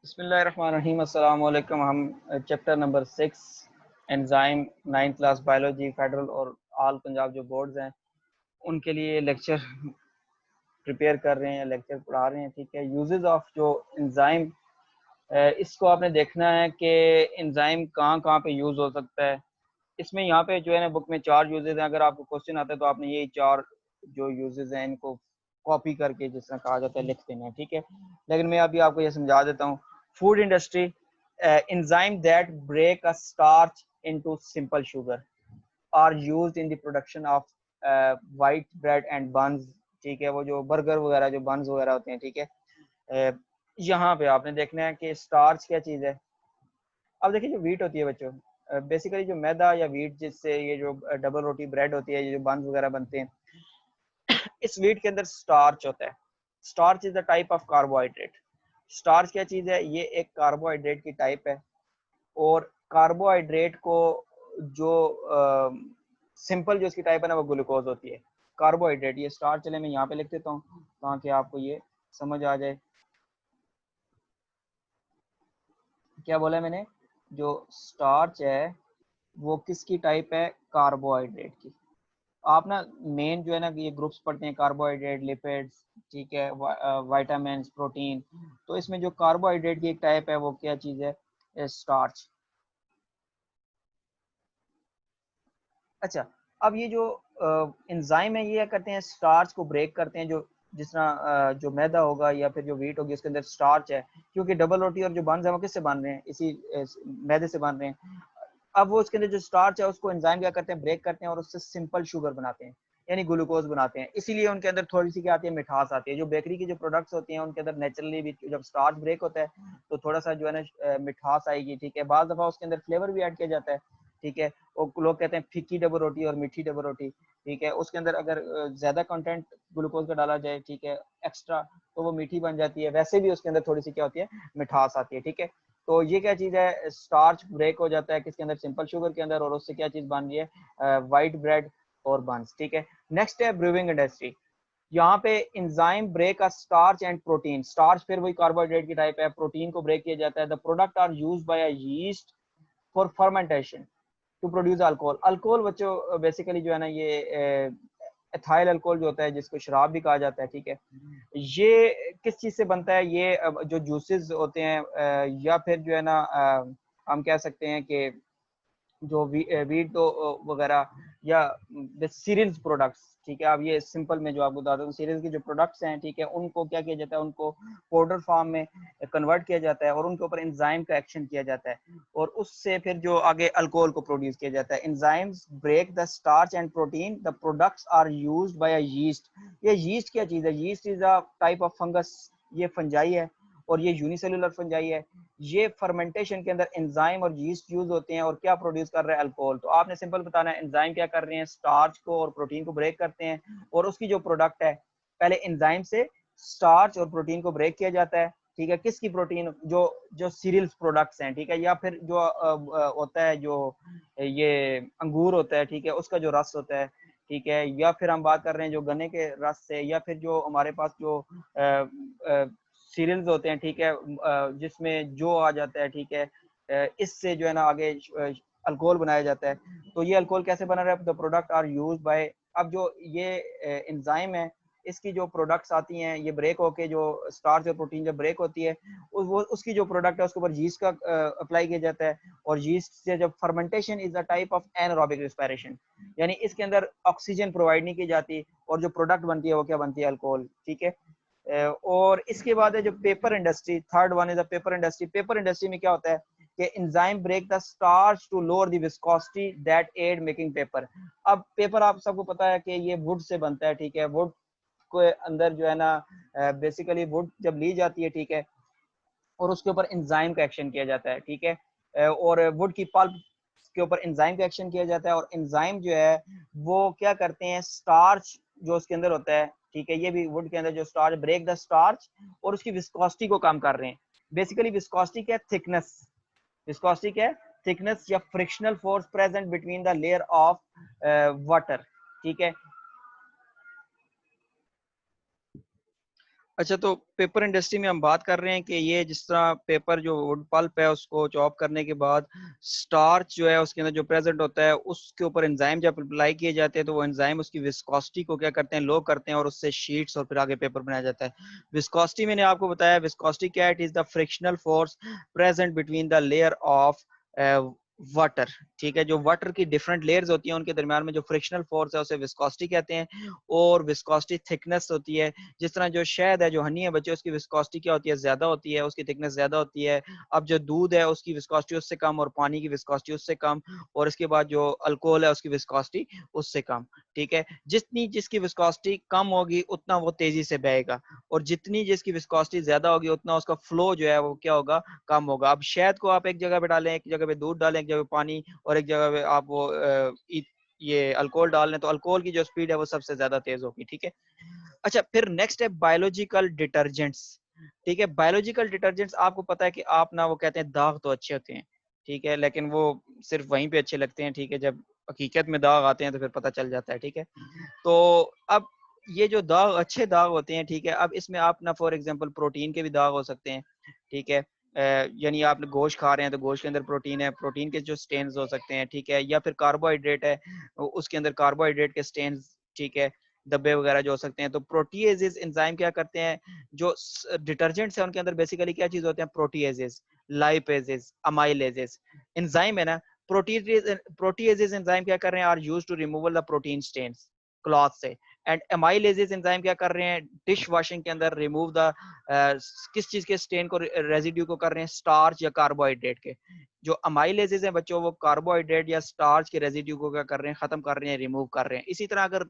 बिस्मिल्लाहिर्रहमानिर्रहीम। अस्सलाम वालेकुम। हम chapter number 6 enzyme 9th class biology federal और ऑल पंजाब जो बोर्ड्स हैं उनके लिए लेक्चर प्रिपेयर कर रहे हैं, लेक्चर पढ़ा रहे हैं। ठीक है, यूजेस ऑफ जो एंजाइम, इसको आपने देखना है कि एंजाइम कहाँ कहाँ पे यूज़ हो सकता है। इसमें यहाँ पे जो है ना बुक में 4 यूजेस हैं। अगर आपको क्वेश्चन आता है तो आपने यही 4 जो यूजेस हैं इनको कॉपी करके जिस तरह कहा जाता है लिख देना है। ठीक है, लेकिन मैं अभी आपको ये समझा देता हूँ। Food industry, enzyme that break a starch into simple sugar are used in the production of white bread and buns. ठीक है, वो जो बर्गर वगैरह जो बन्स वगैरह होते हैं। ठीक है, यहाँ पे आपने देखना है कि स्टार्च क्या चीज़ है। अब देखिए, जो वीट होती है बच्चों, बेसिकली जो मैदा या वीट जिससे ये जो डबल रोटी ब्रेड होती है, ये जो बन्स वगैरह बनते हैं, इस वीट के अंदर स्टार्च होता है। Starch is the type of carbohydrate. Starch क्या चीज़ है? ये एक कार्बोहाइड्रेट की टाइप है। और कार्बोहाइड्रेट को जो सिंपल जो इसकी टाइप है ना, वो ग्लूकोज होती है। कार्बोहाइड्रेट ये स्टार्च, चले मैं यहाँ पे लिख देता हूँ ताकि आपको ये समझ आ जाए। क्या बोला है मैंने? जो स्टार्च है वो किसकी टाइप है? कार्बोहाइड्रेट की। आप ना मेन जो है ना ये ग्रुप्स पढ़ते हैं, कार्बोहाइड्रेट, लिपिड्स, ठीक है, विटामिन, प्रोटीन। तो इसमें जो कार्बोहाइड्रेट की एक टाइप है वो क्या चीज़ है? स्टार्च। अच्छा, अब ये जो एंजाइम है ये क्या करते हैं? स्टार्च को ब्रेक करते हैं। जो जिस तरह जो मैदा होगा या फिर जो वीट होगी उसके अंदर स्टार्च है, क्योंकि डबल रोटी और जो बन्स है वो किससे बन रहे हैं? इसी मैदे से बन रहे हैं। अब वो उसके अंदर जो स्टार्च है उसको एंजाइम क्या करते हैं? ब्रेक करते हैं और उससे सिंपल शुगर बनाते हैं, यानी ग्लूकोज बनाते हैं। इसीलिए उनके अंदर थोड़ी सी क्या आती है? मिठास आती है। जो बेकरी की जो प्रोडक्ट्स होती हैं उनके अंदर नेचुरली भी जब स्टार्च ब्रेक होता है तो थोड़ा सा जो है ना मिठास आएगी। ठीक है, बाज़ दफ़ा उसके अंदर फ्लेवर भी ऐड किया जाता है। ठीक है, और लोग कहते हैं फीकी डबल रोटी और मीठी डबल रोटी। ठीक है, उसके अंदर अगर ज़्यादा कंटेंट ग्लूकोज का डाला जाए, ठीक है, एक्स्ट्रा, तो वो मीठी बन जाती है। वैसे भी उसके अंदर थोड़ी सी क्या होती है? मिठास आती है। ठीक है, तो ये क्या चीज़ है? स्टार्च ब्रेक हो जाता है किसके अंदर? सिंपल शुगर के अंदर, और उससे क्या चीज़ बन रही है? वाइट ब्रेड और बन्स। ठीक है, नेक्स्ट है ब्रूइंग इंडस्ट्री। यहाँ पे enzyme break a starch and protein. Starch फिर वही कार्बोहाइड्रेट की टाइप है, प्रोटीन को ब्रेक किया जाता है। The product are used by a yeast for fermentation to produce alcohol. Alcohol बच्चों बेसिकली जो है ना ये एथाइल अल्कोहल जो होता है, जिसको शराब भी कहा जाता है। ठीक है, ये किस चीज़ से बनता है? ये जो जूसेस होते हैं, या फिर जो है ना हम कह सकते हैं कि जो वीट तो वगैरह या सीरियल्स प्रोडक्ट्स। ठीक है, अब ये सिंपल में जो आपको बताता हूँ, सीरियल्स के जो प्रोडक्ट्स हैं, ठीक है, उनको क्या किया जाता है? उनको पाउडर फॉर्म में कन्वर्ट किया जाता है और उनके ऊपर एंजाइम का एक्शन किया जाता है, और उससे फिर जो आगे अल्कोहल को प्रोड्यूस किया जाता है। Enzymes break the starch and protein, the products are used by a yeast. ये यीस्ट क्या चीज़ है? Yeast is a type of fungus. ये फंजाई है और ये यूनिसेलुलर फंजाई है। ये फर्मेंटेशन के अंदर एंजाइम और यीस्ट यूज होते हैं और क्या प्रोड्यूस कर रहे हैं? अल्कोहल। तो आपने सिंपल बताना है एंजाइम क्या कर रहे हैं? स्टार्च को और प्रोटीन को ब्रेक करते हैं, और उसकी जो प्रोडक्ट है, पहले एंजाइम से स्टार्च और प्रोटीन को ब्रेक किया जाता है। ठीक है, किसकी प्रोटीन? जो जो सीरियल्स प्रोडक्ट्स हैं। ठीक है, या फिर जो होता है जो ये अंगूर होता है, ठीक है, उसका जो रस होता है। ठीक है, या फिर हम बात कर रहे हैं जो गन्ने के रस से, या फिर जो हमारे पास जो सीरियल्स होते हैं। ठीक है, जिसमें जो आ जाता है। ठीक है, इससे जो है ना आगे अल्कोहल बनाया जाता है। तो ये अल्कोहल कैसे बना रहा है? The product are use by. अब जो ये एंजाइम है, इसकी जो प्रोडक्ट्स आती हैं, ये ब्रेक होके जो स्टार्च और प्रोटीन जब ब्रेक होती है, वो उसकी जो प्रोडक्ट है उसके ऊपर यीस्ट का अप्लाई किया जाता है। और यीस्ट से जब fermentation is a type of anaerobic respiration, यानी इसके अंदर ऑक्सीजन प्रोवाइड नहीं की जाती, और जो प्रोडक्ट बनती है वो क्या बनती है? अल्कोहल। ठीक है, और इसके बाद है जो paper industry. Third one is the paper industry. Paper industry में क्या होता है कि enzyme break the starch to lower the viscosity that aid making paper. अब पेपर आप सबको पता है कि ये वुड से बनता है। ठीक है, वुड के अंदर जो है ना बेसिकली वुड जब ली जाती है, ठीक है, और उसके ऊपर एंजाइम का एक्शन किया जाता है। ठीक है, और वुड की पल्प के ऊपर एंजाइम का एक्शन किया जाता है, और एंजाइम जो है वो क्या करते हैं? स्टार्च जो उसके अंदर होता है, ठीक है, ये भी वुड के अंदर जो स्टार्च ब्रेक द स्टार्च और उसकी विस्कोसिटी को कम कर रहे हैं। बेसिकली विस्कोसिटी क्या है? थिकनेस। विस्कोसिटी क्या है? थिकनेस या frictional force present between the layer of water. ठीक है, अच्छा, तो पेपर इंडस्ट्री में हम बात कर रहे हैं कि ये जिस तरह पेपर जो वुड पल्प है उसको चॉप करने के बाद स्टार्च जो है उसके अंदर जो प्रेजेंट होता है उसके ऊपर एंजाइम जब अप्लाई किए जाते हैं तो वो एंजाइम उसकी विस्कोसिटी को क्या करते हैं, लो करते हैं और उससे शीट्स और फिर आगे पेपर बनाया जाता है। विस्कोसिटी मैंने आपको बताया, विस्कोसिटी क्या है, it is the frictional force present between the layer of water. ठीक है, जो वाटर की डिफरेंट लेयर्स होती हैं उनके दरमियान में जो फ्रिक्शनल फोर्स है उसे विस्कोसिटी कहते हैं। और विस्कोसिटी थिकनेस होती है, जिस तरह जो शहद है, जो हनी है बच्चे, उसकी विस्कोसिटी क्या होती है, ज्यादा होती है, उसकी थिकनेस ज्यादा होती है। अब जो दूध है उसकी विस्कोसिटी उससे कम और पानी की विस्कोसिटी उससे कम, और इसके बाद जो अल्कोहल है उसकी विस्कोसिटी उससे कम। ठीक है, जितनी जिसकी विस्कोसिटी कम होगी उतना वो तेजी से बहेगा, और जितनी जिसकी विस्कोसिटी ज्यादा होगी उतना उसका फ्लो जो है वो क्या होगा, कम होगा। अब शहद को आप एक जगह पे डालें, एक जगह पे दूध डालें, एक जगह पे पानी, और एक जगह पे आप वो ये अल्कोहल डाल लें, तो अल्कोहल की जो स्पीड है वो सबसे ज्यादा तेज होगी। ठीक है। अच्छा, फिर नेक्स्ट है बायोलॉजिकल डिटर्जेंट्स। ठीक है, बायोलॉजिकल डिटर्जेंट्स आपको पता है कि आप ना, वो कहते हैं दाग तो अच्छे होते हैं, ठीक है, लेकिन वो सिर्फ वहीं पे अच्छे लगते हैं। ठीक है, जब हकीकत में दाग आते हैं तो फिर पता चल जाता है। ठीक है, तो अब ये जो दाग अच्छे दाग होते हैं, ठीक है, अब इसमें आप ना फॉर एग्जांपल प्रोटीन के भी दाग हो सकते हैं। ठीक है, यानी आप गोश्त खा रहे हैं तो गोश्त के अंदर प्रोटीन है, प्रोटीन के जो स्टेन्स हो सकते हैं। ठीक है, या फिर कार्बोहाइड्रेट है, उसके अंदर कार्बोहाइड्रेट के स्टेन्स, ठीक है, धब्बे वगैरह जो हो सकते हैं। तो प्रोटीएजेस एंजाइम क्या करते हैं, जो डिटर्जेंट्स है उनके अंदर बेसिकली क्या चीज होते हैं, प्रोटीएजेस, लाइपेजेस, अमाइलेजेस एंजाइम है ना। प्रोटीएजेस एंजाइम क्या कर रहे हैं, are used to removal the protein stains cloth से। एंड एमाइलेजेस एंजाइम क्या कर रहे हैं, डिश वॉशिंग के अंदर रिमूव द किस चीज के स्टेन को, रेजिड्यू को कर रहे हैं, स्टार्च या कार्बोहाइड्रेट के। जो अमाइलेजेस हैं बच्चों, वो कार्बोहाइड्रेट या स्टार्च के रेजिड्यू को क्या कर रहे हैं, खत्म कर रहे हैं, रिमूव कर रहे हैं। इसी तरह अगर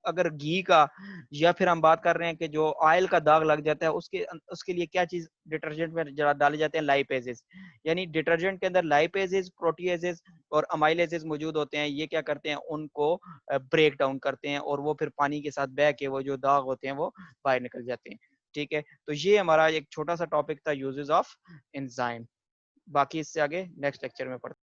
अगर घी का, या फिर हम बात कर रहे हैं कि जो ऑयल का दाग लग जाता है, उसके लिए क्या चीज डिटर्जेंट में जरा डाले जाते हैं, लाइपेजेस। यानी डिटर्जेंट के अंदर लाइपेजेस, प्रोटीएजेस और अमाइलेजेस मौजूद होते हैं। ये क्या करते हैं, उनको ब्रेक डाउन करते हैं और वो फिर पानी के साथ बह के वो जो दाग होते हैं वो बाहर निकल जाते हैं। ठीक है, तो ये हमारा एक छोटा सा टॉपिक था, यूजेस ऑफ एंजाइम। बाकी इससे आगे नेक्स्ट लेक्चर में पढ़ते हैं।